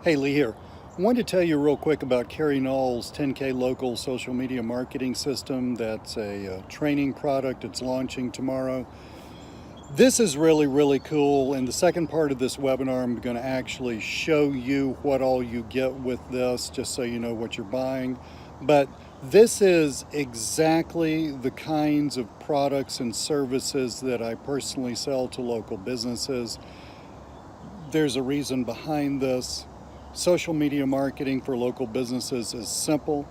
Hey, Lee here. I wanted to tell you real quick about Kerry Knoll's 10K local social media marketing system. That's a training product. It's launching tomorrow. This is really, really cool. In the second part of this webinar, I'm going to actually show you what all you get with this, just so you know what you're buying. But this is exactly the kinds of products and services that I personally sell to local businesses. There's a reason behind this. Social media marketing for local businesses is simple.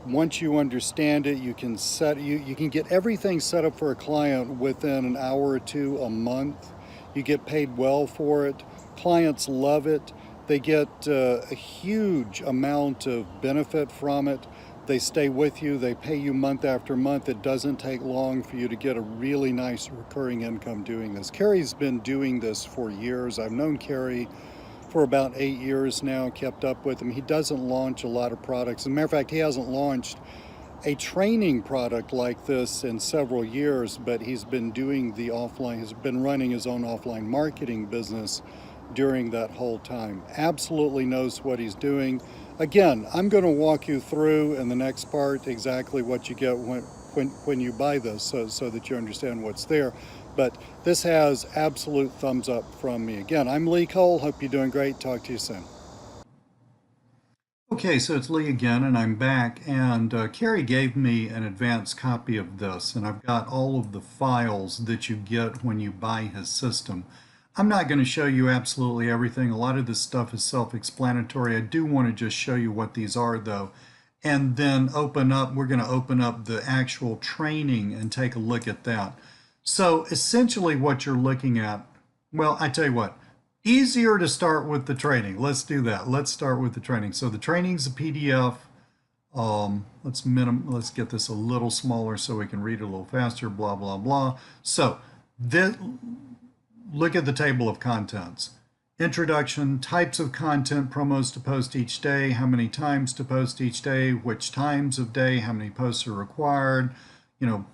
Once you understand it, you can get everything set up for a client within an hour or two a month. You get paid well for it. Clients love it. They get a huge amount of benefit from it. They stay with you. They pay you month after month. It doesn't take long for you to get a really nice recurring income doing this. Kerry's been doing this for years. I've known Kerry for about 8 years now, kept up with him. He doesn't launch a lot of products. As a matter of fact, he hasn't launched a training product like this in several years, but he's been doing the offline, he's been running his own offline marketing business during that whole time. Absolutely knows what he's doing. Again, I'm going to walk you through in the next part exactly what you get when you buy this, so that you understand what's there. But this has absolute thumbs up from me. Again, I'm Lee Cole. Hope you're doing great. Talk to you soon. Okay, so it's Lee again, and I'm back. And Kerry gave me an advance copy of this, and I've got all of the files that you get when you buy his system. I'm not going to show you absolutely everything. A lot of this stuff is self-explanatory. I do want to just show you what these are, though, and then we're going to open up the actual training and take a look at that. So essentially what you're looking at, well, I tell you what, easier to start with the training. Let's do that. Let's start with the training. So the training's a PDF. Let's get this a little smaller so we can read it a little faster, blah, blah, blah. So this, look at the table of contents. Introduction, types of content, promos to post each day, how many times to post each day, which times of day, how many posts are required,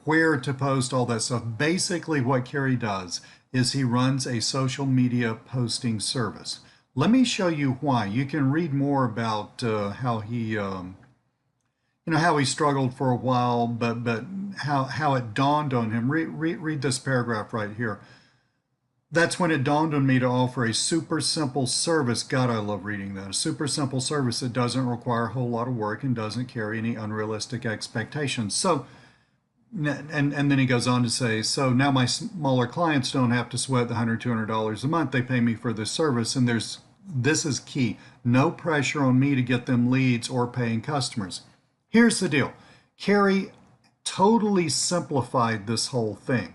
where to post, all that stuff. Basically what Kerry does is he runs a social media posting service. Let me show you why. You can read more about how he, how he struggled for a while, but how it dawned on him. Read this paragraph right here. That's when it dawned on me to offer a super simple service. God, I love reading that. A super simple service that doesn't require a whole lot of work and doesn't carry any unrealistic expectations. So, and then he goes on to say, so now my smaller clients don't have to sweat the $100, $200 a month. They pay me for this service. And this is key. No pressure on me to get them leads or paying customers. Here's the deal. Kerry totally simplified this whole thing.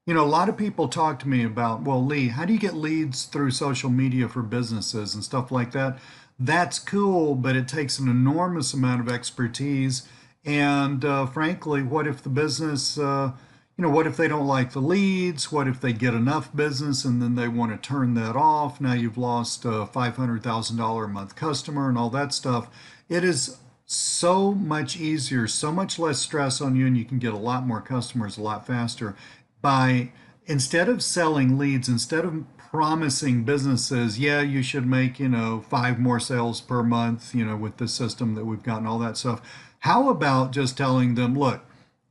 A lot of people talk to me about, well, Lee, how do you get leads through social media for businesses and stuff like that? That's cool, but it takes an enormous amount of expertise. And frankly, what if the business, what if they don't like the leads? What if they get enough business and then they want to turn that off? Now you've lost a $500,000 a month customer and all that stuff. It is so much easier, so much less stress on you, and you can get a lot more customers a lot faster by, instead of selling leads, instead of promising businesses, yeah, you should make, 5 more sales per month, with the system that we've got and all that stuff. How about just telling them, look,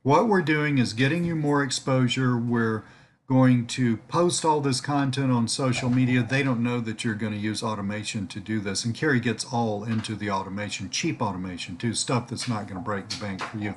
what we're doing is getting you more exposure. We're going to post all this content on social media. They don't know that you're going to use automation to do this. And Kerry gets all into the automation, cheap automation too, stuff that's not going to break the bank for you.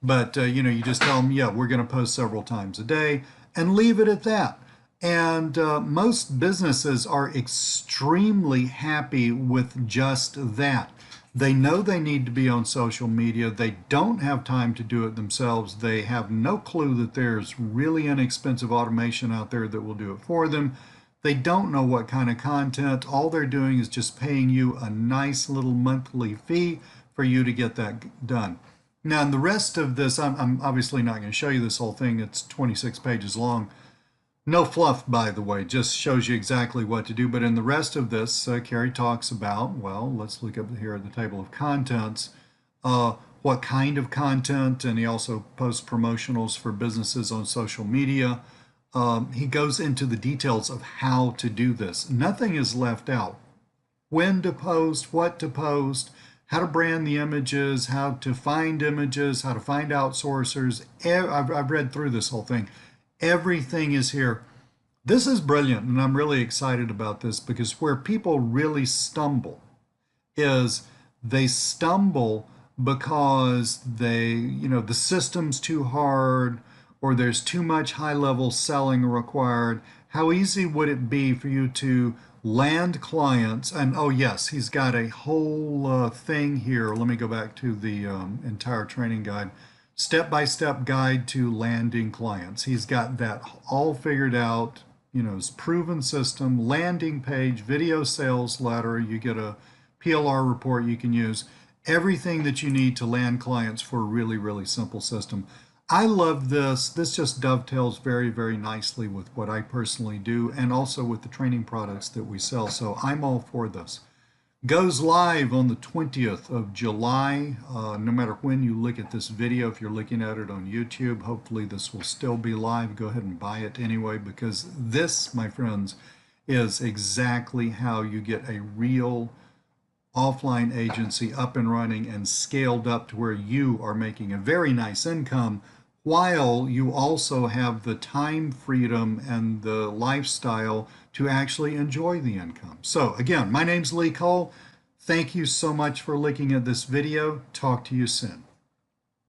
But, you just tell them, yeah, we're going to post several times a day and leave it at that. And most businesses are extremely happy with just that. They know they need to be on social media. They don't have time to do it themselves. They have no clue that there's really inexpensive automation out there that will do it for them. They don't know what kind of content. All they're doing is just paying you a nice little monthly fee for you to get that done. Now, in the rest of this, I'm obviously not going to show you this whole thing. It's 26 pages long. No fluff, by the way, just shows you exactly what to do. But in the rest of this, Kerry talks about, well, let's look up here at the table of contents, what kind of content, and he also posts promotionals for businesses on social media. He goes into the details of how to do this. Nothing is left out. when to post, what to post, how to brand the images, how to find images, how to find outsourcers. I've read through this whole thing. Everything is here. This is brilliant, and I'm really excited about this because where people really stumble is they stumble because the system's too hard or there's too much high-level selling required. How easy would it be for you to land clients? And oh yes, he's got a whole thing here. Let me go back to the entire training guide. Step-by-step guide to landing clients. He's got that all figured out. His proven system, landing page, video sales letter. You get a PLR report you can use. Everything that you need to land clients for a really, really simple system. I love this. This just dovetails very, very nicely with what I personally do and also with the training products that we sell. So I'm all for this. Goes live on the 20th of July. No matter when you look at this video, if you're looking at it on YouTube, hopefully this will still be live. Go ahead and buy it anyway, because this, my friends, is exactly how you get a real offline agency up and running and scaled up to where you are making a very nice income while you also have the time freedom and the lifestyle to actually enjoy the income. So again, my name's Lee Cole. Thank you so much for looking at this video. Talk to you soon.